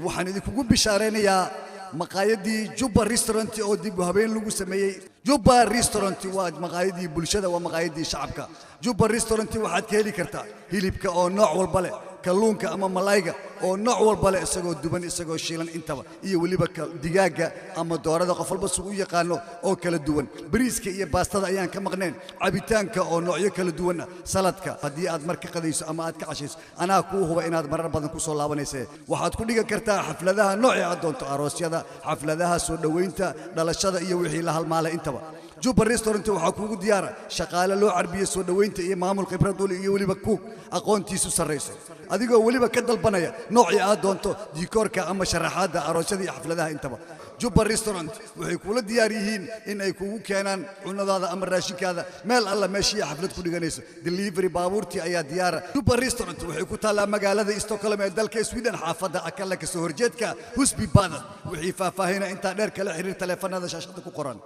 waxaan idinku bishaareynaya maqaayadii Jubba Restaurant oo dib u habeen lagu sameeyay Jubba Restaurant waa maqaayadii bulshada waa maqaayadii shacabka Jubba Restaurant waxaad ka heli kartaa hilibka oo nooc walba leh kalluunka ama malayga oo nooc walba leh isagoo duban isagoo shiilan intaba iyo waliba digaaga ama doorada qof walba suu yaqaano oo kala duwan bariiska iyo baastada ayaan ka maqneen cabitaanka oo noocyo kala duwan saladka hadii aad marka qadayso ama aad ka cashayso anaa ku huba inaad marar badan ku soo laabanaysaa waxaad ku dhigan kartaa xafladaha nooca aad doonto aroosyada xafladaha soo dhaweynta dhalashada iyo wixii la halmaalay intaba Jubba Restaurant waxa kuugu diyaara shaqaale loo carbiyo soo dhaweynta iyo maamul khibrad u leh iyo waliba ku aqoontiisu sareyso adigoo waliba ka dalbanaya nooci aad doonto dikoorka ama sharaxaada aroosyada iyo xafladaha intaba Jubba Restaurant waxay kula diyaar yihiin in ay kugu keenaan cunadaada ama raashinkaada meel alla meeshii xaflad ku dhiganayso delivery baabuurtii ayaa diyaara Jubba Restaurant waxay ku taalaa magaalada Stockholm ee dalka Sweden xaafada akalla ka soo horjeedka Husby Baden wixii faahfaahinta inta dheer kala xiriir taleefanada shaashada ku qoran